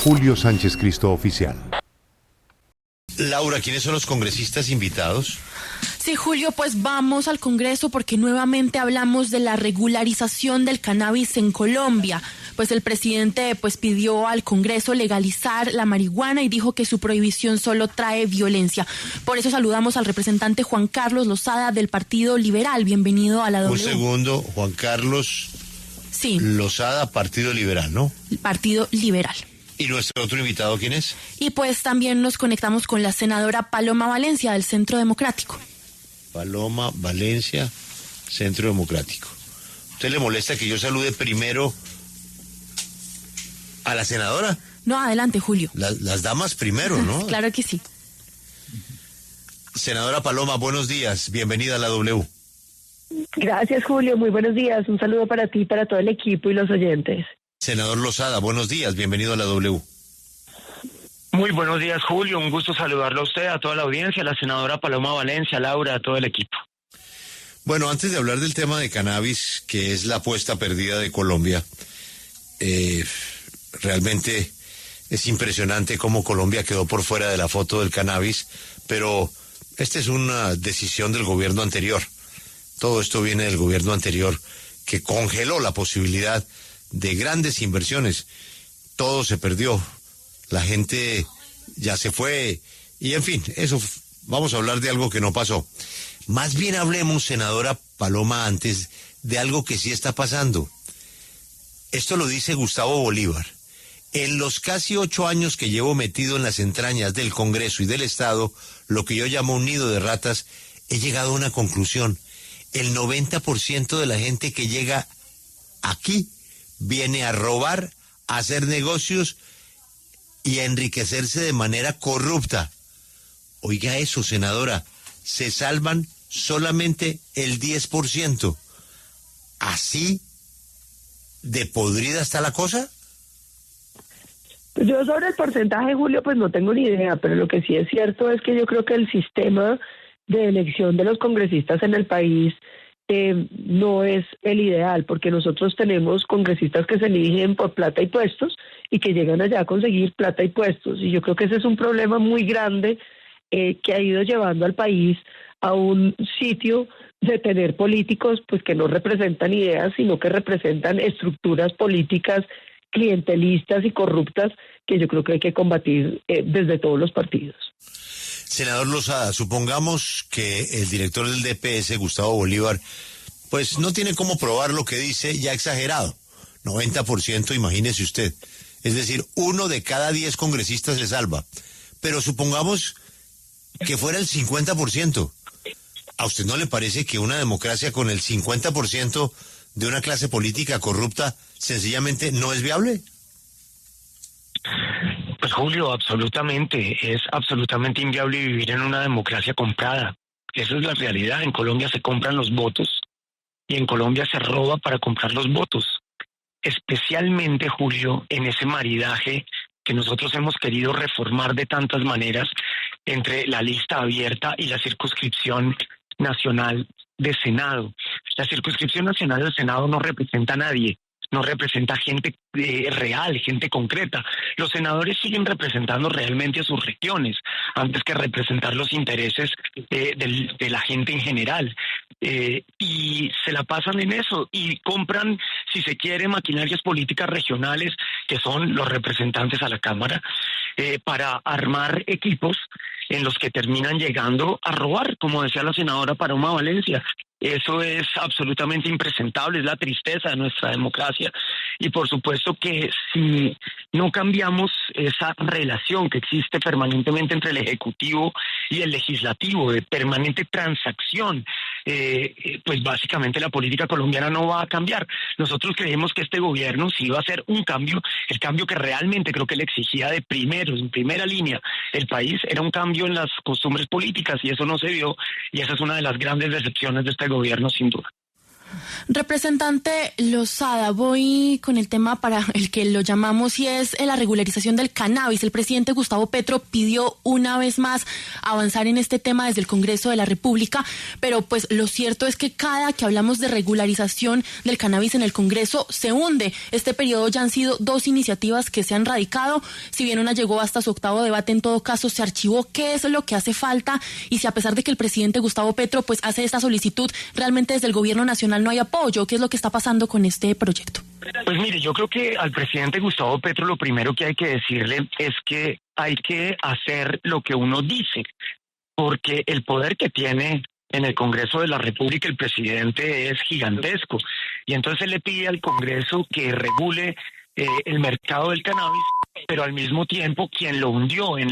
@Julio Sánchez Cristo Oficial. Laura, ¿quiénes son los congresistas invitados? Sí, Julio, pues vamos al Congreso porque nuevamente hablamos de la regularización del cannabis en Colombia. Pues el presidente pidió al Congreso legalizar la marihuana y dijo que su prohibición solo trae violencia. Por eso saludamos al representante Juan Carlos Lozada del Partido Liberal. Bienvenido a la W. Un segundo, Juan Carlos Lozada, Partido Liberal, ¿no? Partido Liberal. ¿Y nuestro otro invitado quién es? Y pues también nos conectamos con la senadora Paloma Valencia del Centro Democrático. Paloma Valencia, Centro Democrático. ¿Usted le molesta que yo salude primero a la senadora? No, adelante, Julio. Las damas primero, ¿no? Claro que sí. Senadora Paloma, buenos días. Bienvenida a la W. Gracias, Julio. Muy buenos días. Un saludo para ti, para todo el equipo y los oyentes. Senador Lozada, buenos días. Bienvenido a la W. Muy buenos días, Julio. Un gusto saludarlo a usted, a toda la audiencia, a la senadora Paloma Valencia, a Laura, a todo el equipo. Bueno, antes de hablar del tema de cannabis, que es la apuesta perdida de Colombia, realmente es impresionante cómo Colombia quedó por fuera de la foto del cannabis, pero esta es una decisión del gobierno anterior. Todo esto viene del gobierno anterior, que congeló la posibilidad de grandes inversiones. Todo se perdió. La gente ya se fue y en fin, eso, vamos a hablar de algo que no pasó. Más bien hablemos, senadora Paloma, antes de algo que sí está pasando. Esto lo dice Gustavo Bolívar. En los casi 8 años que llevo metido en las entrañas del Congreso y del Estado, lo que yo llamo un nido de ratas, he llegado a una conclusión. El 90% de la gente que llega aquí viene a robar, a hacer negocios y a enriquecerse de manera corrupta. Oiga eso, senadora, se salvan solamente el 10%. ¿Así de podrida está la cosa? Pues yo sobre el porcentaje, Julio, pues no tengo ni idea, pero lo que sí es cierto es que yo creo que el sistema de elección de los congresistas en el país no es el ideal, porque nosotros tenemos congresistas que se eligen por plata y puestos y que llegan allá a conseguir plata y puestos, y yo creo que ese es un problema muy grande que ha ido llevando al país a un sitio de tener políticos pues que no representan ideas, sino que representan estructuras políticas clientelistas y corruptas que yo creo que hay que combatir desde todos los partidos. Senador Lozada, supongamos que el director del DPS, Gustavo Bolívar, pues no tiene cómo probar lo que dice, ya exagerado. 90%, imagínese usted. Es decir, 1 de cada 10 congresistas se salva. Pero supongamos que fuera el 50%. ¿A usted no le parece que una democracia con el 50% de una clase política corrupta sencillamente no es viable? Pues Julio, absolutamente, es absolutamente inviable vivir en una democracia comprada. Esa es la realidad. En Colombia se compran los votos y en Colombia se roba para comprar los votos. Especialmente, Julio, en ese maridaje que nosotros hemos querido reformar de tantas maneras entre la lista abierta y la circunscripción nacional de Senado. La circunscripción nacional del Senado no representa a nadie, no representa gente real, gente concreta. Los senadores siguen representando realmente a sus regiones antes que representar los intereses de la gente en general. Y se la pasan en eso y compran, si se quiere, maquinarias políticas regionales que son los representantes a la Cámara para armar equipos en los que terminan llegando a robar, como decía la senadora Paloma Valencia. Eso es absolutamente impresentable, es la tristeza de nuestra democracia. Y por supuesto que si no cambiamos esa relación que existe permanentemente entre el Ejecutivo y el Legislativo, de permanente transacción, pues básicamente la política colombiana no va a cambiar. Nosotros creemos que este gobierno sí va a hacer un cambio, el cambio que realmente creo que le exigía de primeros, en primera línea, el país, era un cambio en las costumbres políticas y eso no se vio, y esa es una de las grandes decepciones de este gobierno, sin duda. Representante Lozada, voy con el tema para el que lo llamamos y es la regularización del cannabis. El presidente Gustavo Petro pidió una vez más avanzar en este tema desde el Congreso de la República, pero pues lo cierto es que cada que hablamos de regularización del cannabis en el Congreso se hunde. Este periodo ya han sido 2 iniciativas que se han radicado, si bien una llegó hasta su 8º debate, en todo caso se archivó. ¿Qué es lo que hace falta? Y si a pesar de que el presidente Gustavo Petro pues hace esta solicitud, realmente desde el gobierno nacional no hay apoyo. ¿Qué es lo que está pasando con este proyecto? Pues mire, yo creo que al presidente Gustavo Petro lo primero que hay que decirle es que hay que hacer lo que uno dice, porque el poder que tiene en el Congreso de la República el presidente es gigantesco, y entonces él le pide al Congreso que regule el mercado del cannabis, pero al mismo tiempo quien lo hundió en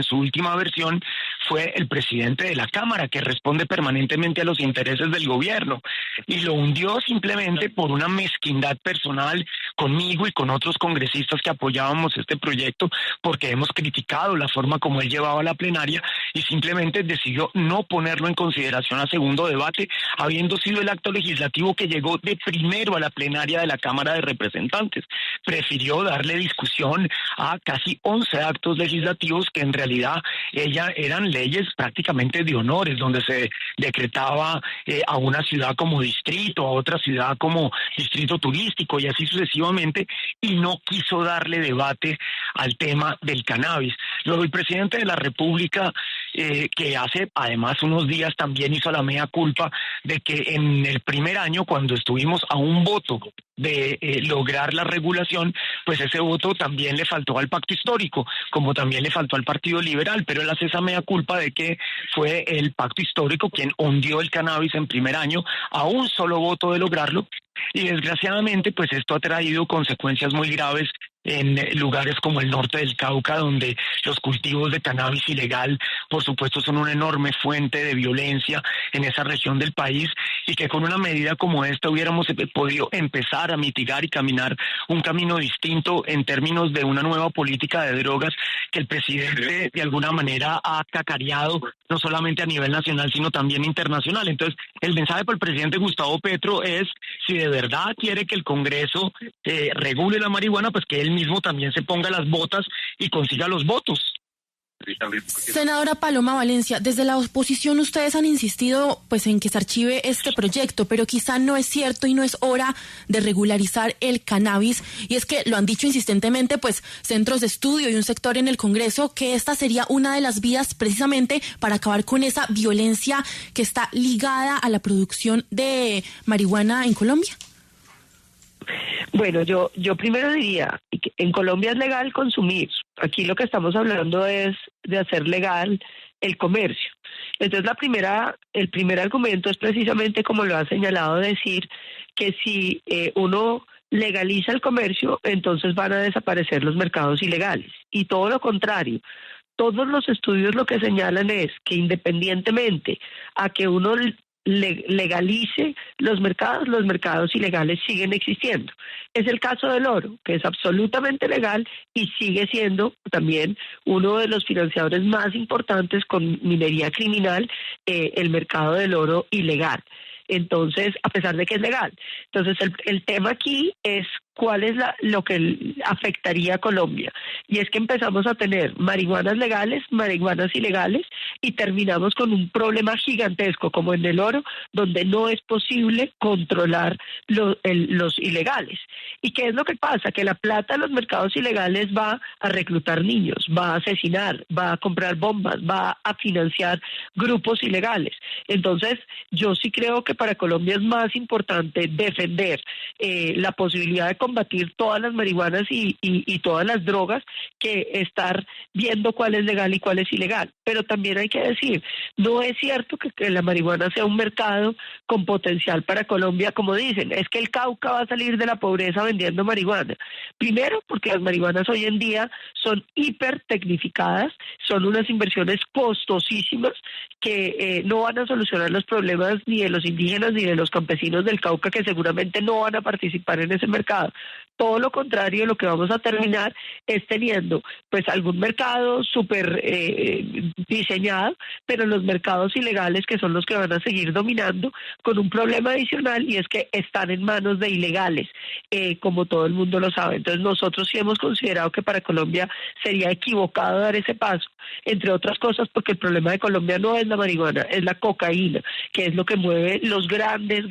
su última versión fue el presidente de la Cámara, que responde permanentemente a los intereses del gobierno, y lo hundió simplemente por una mezquindad personal conmigo y con otros congresistas que apoyábamos este proyecto, porque hemos criticado la forma como él llevaba la plenaria y simplemente decidió no ponerlo en consideración a segundo debate, habiendo sido el acto legislativo que llegó de primero a la plenaria de la Cámara de Representantes. Prefirió darle discusión a casi 11 actos legislativos que en realidad eran leyes prácticamente de honores, donde se decretaba a una ciudad como distrito, a otra ciudad como distrito turístico y así sucesivamente, y no quiso darle debate al tema del cannabis. Luego el presidente de la República, que hace además unos días también hizo la mea culpa de que en el primer año, cuando estuvimos a un voto de lograr la regulación, pues ese voto también le faltó al pacto histórico, como también le faltó al Partido Liberal, pero él hace esa mea culpa de que fue el pacto histórico quien hundió el cannabis en primer año a un solo voto de lograrlo, y desgraciadamente pues esto ha traído consecuencias muy graves en lugares como el norte del Cauca, donde los cultivos de cannabis ilegal, por supuesto, son una enorme fuente de violencia en esa región del país, y que con una medida como esta hubiéramos podido empezar a mitigar y caminar un camino distinto en términos de una nueva política de drogas que el presidente de alguna manera ha cacareado, no solamente a nivel nacional, sino también internacional. Entonces, el mensaje para el presidente Gustavo Petro es, si de verdad quiere que el Congreso regule la marihuana, pues que él mismo también se ponga las botas y consiga los votos. Senadora Paloma Valencia, desde la oposición ustedes han insistido pues en que se archive este proyecto, pero quizá no es cierto y no es hora de regularizar el cannabis, y es que lo han dicho insistentemente pues centros de estudio y un sector en el Congreso, que esta sería una de las vías precisamente para acabar con esa violencia que está ligada a la producción de marihuana en Colombia. Bueno, yo primero diría que en Colombia es legal consumir. Aquí lo que estamos hablando es de hacer legal el comercio. Entonces el primer argumento es precisamente, como lo ha señalado, decir que si uno legaliza el comercio, entonces van a desaparecer los mercados ilegales. Y todo lo contrario. Todos los estudios lo que señalan es que independientemente a que uno legalice los mercados ilegales siguen existiendo. Es el caso del oro, que es absolutamente legal y sigue siendo también uno de los financiadores más importantes con minería criminal, el mercado del oro ilegal. Entonces, a pesar de que es legal. Entonces, el tema aquí es cuál es lo que afectaría a Colombia. Y es que empezamos a tener marihuanas legales, marihuanas ilegales, y terminamos con un problema gigantesco como en el oro, donde no es posible controlar los ilegales. ¿Y qué es lo que pasa? Que la plata de los mercados ilegales va a reclutar niños, va a asesinar, va a comprar bombas, va a financiar grupos ilegales. Entonces, yo sí creo que para Colombia es más importante defender la posibilidad de combatir todas las marihuanas y todas las drogas que estar viendo cuál es legal y cuál es ilegal. Pero también hay que decir, no es cierto que la marihuana sea un mercado con potencial para Colombia, como dicen, es que el Cauca va a salir de la pobreza vendiendo marihuana. Primero, porque las marihuanas hoy en día son hiper tecnificadas, son unas inversiones costosísimas que no van a solucionar los problemas ni de los indígenas ni de los campesinos del Cauca, que seguramente no van a participar en ese mercado. todo lo contrario, lo que vamos a terminar es teniendo pues algún mercado súper diseñado, pero los mercados ilegales que son los que van a seguir dominando, con un problema adicional, y es que están en manos de ilegales, como todo el mundo lo sabe. Entonces nosotros sí hemos considerado que para Colombia sería equivocado dar ese paso, entre otras cosas porque el problema de Colombia no es la marihuana, es la cocaína, que es lo que mueve los grandes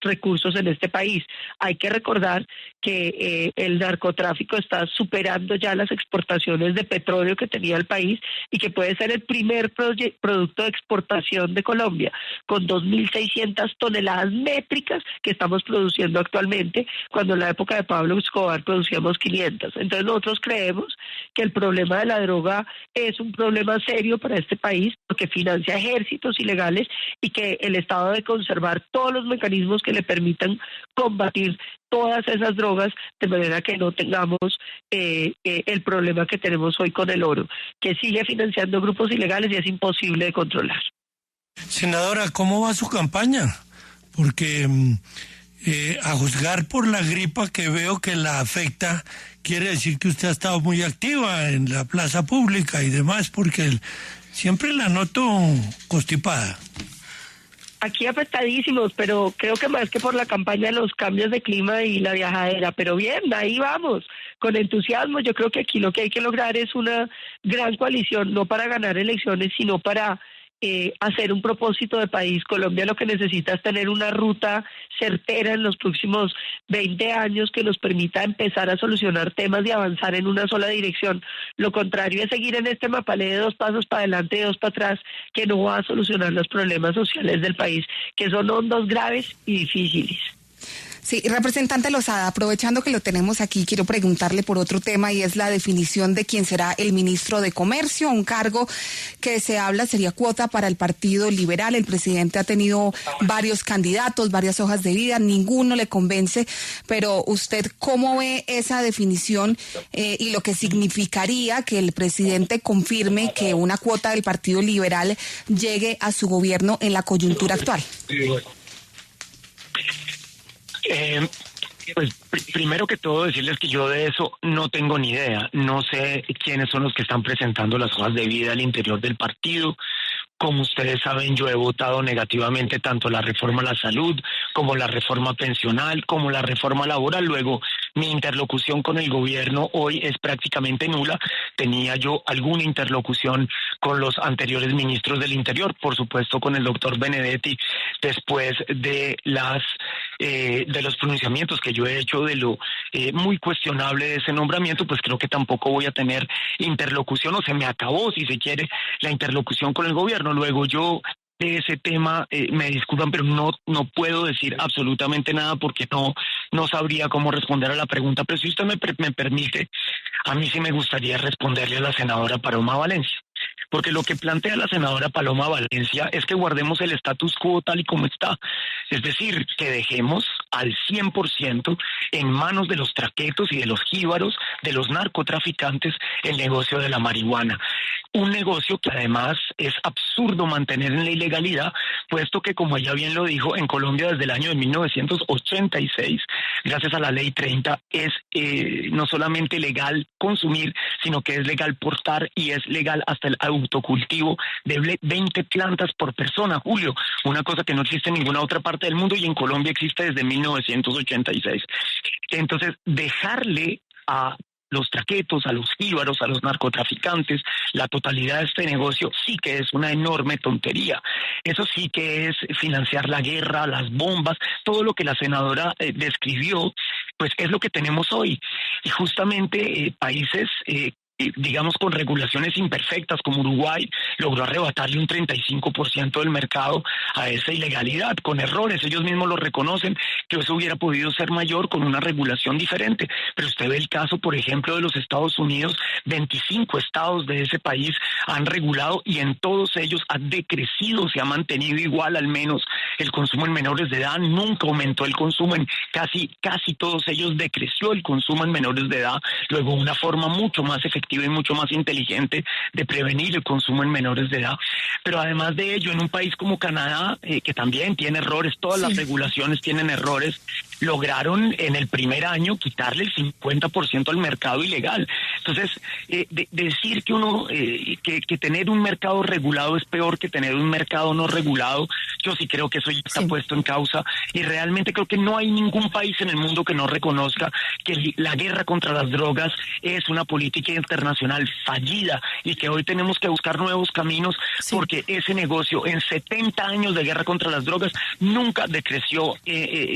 recursos en este país. Hay que recordar que el narcotráfico está superando ya las exportaciones de petróleo que tenía el país, y que puede ser el primer producto de exportación de Colombia, con 2.600 toneladas métricas que estamos produciendo actualmente, cuando en la época de Pablo Escobar producíamos 500. Entonces nosotros creemos que el problema de la droga es un problema serio para este país, porque financia ejércitos ilegales, y que el Estado debe conservar todos los mecanismos que le permitan combatir todas esas drogas, de manera que no tengamos el problema que tenemos hoy con el oro, que sigue financiando grupos ilegales y es imposible de controlar. Senadora, ¿cómo va su campaña? Porque a juzgar por la gripa que veo que la afecta, quiere decir que usted ha estado muy activa en la plaza pública y demás, porque siempre la noto constipada. Aquí afectadísimos, pero creo que más que por la campaña, los cambios de clima y la viajadera. Pero bien, ahí vamos, con entusiasmo. Yo creo que aquí lo que hay que lograr es una gran coalición, no para ganar elecciones, sino para hacer un propósito de país. Colombia lo que necesita es tener una ruta certera en los próximos 20 años que nos permita empezar a solucionar temas y avanzar en una sola dirección. Lo contrario es seguir en este mapalé de 2 pasos para adelante y 2 para atrás, que no va a solucionar los problemas sociales del país, que son hondos, graves y difíciles. Sí, representante Lozada, aprovechando que lo tenemos aquí, quiero preguntarle por otro tema, y es la definición de quién será el ministro de Comercio, un cargo que se habla sería cuota para el Partido Liberal. El presidente ha tenido varios candidatos, varias hojas de vida, ninguno le convence, pero usted, ¿cómo ve esa definición y lo que significaría que el presidente confirme que una cuota del Partido Liberal llegue a su gobierno en la coyuntura actual? Pues primero que todo decirles que yo de eso no tengo ni idea. No sé quiénes son los que están presentando las hojas de vida al interior del partido. Como ustedes saben, yo he votado negativamente tanto la reforma a la salud como la reforma pensional, como la reforma laboral. Luego, mi interlocución con el gobierno hoy es prácticamente nula. Tenía yo alguna interlocución con los anteriores ministros del Interior, por supuesto con el doctor Benedetti, después de los pronunciamientos que yo he hecho de lo muy cuestionable de ese nombramiento, pues creo que tampoco voy a tener interlocución, o se me acabó, si se quiere, la interlocución con el gobierno. Luego yo de ese tema, me disculpan, pero no puedo decir absolutamente nada porque no sabría cómo responder a la pregunta. Pero si usted me permite, a mí sí me gustaría responderle a la senadora Paloma Valencia. Porque lo que plantea la senadora Paloma Valencia es que guardemos el status quo tal y como está. Es decir, que dejemos al 100% en manos de los traquetos y de los jíbaros, de los narcotraficantes, el negocio de la marihuana. Un negocio que además es absurdo mantener en la ilegalidad, puesto que, como ella bien lo dijo, en Colombia desde el año de 1986, gracias a la Ley 30, es no solamente legal consumir, sino que es legal portar y es legal hasta el autocultivo de 20 plantas por persona, Julio, una cosa que no existe en ninguna otra parte del mundo y en Colombia existe desde 1986. Entonces, dejarle a los traquetos, a los jíbaros, a los narcotraficantes, la totalidad de este negocio sí que es una enorme tontería. Eso sí que es financiar la guerra, las bombas, todo lo que la senadora describió, pues es lo que tenemos hoy. Y justamente países digamos con regulaciones imperfectas como Uruguay logró arrebatarle un 35% del mercado a esa ilegalidad, con errores, ellos mismos lo reconocen, que eso hubiera podido ser mayor con una regulación diferente, pero usted ve el caso, por ejemplo, de los Estados Unidos, 25 estados de ese país han regulado y en todos ellos ha decrecido, se ha mantenido igual al menos el consumo en menores de edad, nunca aumentó el consumo, en casi todos ellos decreció el consumo en menores de edad, luego una forma mucho más efectiva efectiva y mucho más inteligente de prevenir el consumo en menores de edad. Pero además de ello, en un país como Canadá, que también tiene errores, todas las regulaciones tienen errores, lograron en el primer año quitarle el 50% al mercado ilegal. Entonces, decir que uno que tener un mercado regulado es peor que tener un mercado no regulado, yo sí creo que eso ya está puesto en causa, y realmente creo que no hay ningún país en el mundo que no reconozca que la guerra contra las drogas es una política internacional fallida y que hoy tenemos que buscar nuevos caminos, porque ese negocio en 70 años de guerra contra las drogas nunca decreció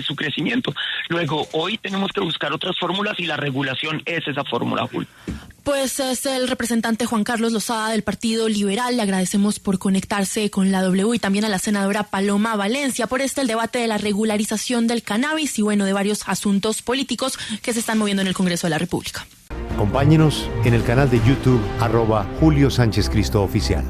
su crecimiento. Luego, hoy tenemos que buscar otras fórmulas y la regulación es esa fórmula, Julio. Pues es el representante Juan Carlos Lozada del Partido Liberal. Le agradecemos por conectarse con la W y también a la senadora Paloma Valencia por el debate de la regularización del cannabis y de varios asuntos políticos que se están moviendo en el Congreso de la República. Acompáñenos en el canal de YouTube @Julio Sánchez Cristo Oficial.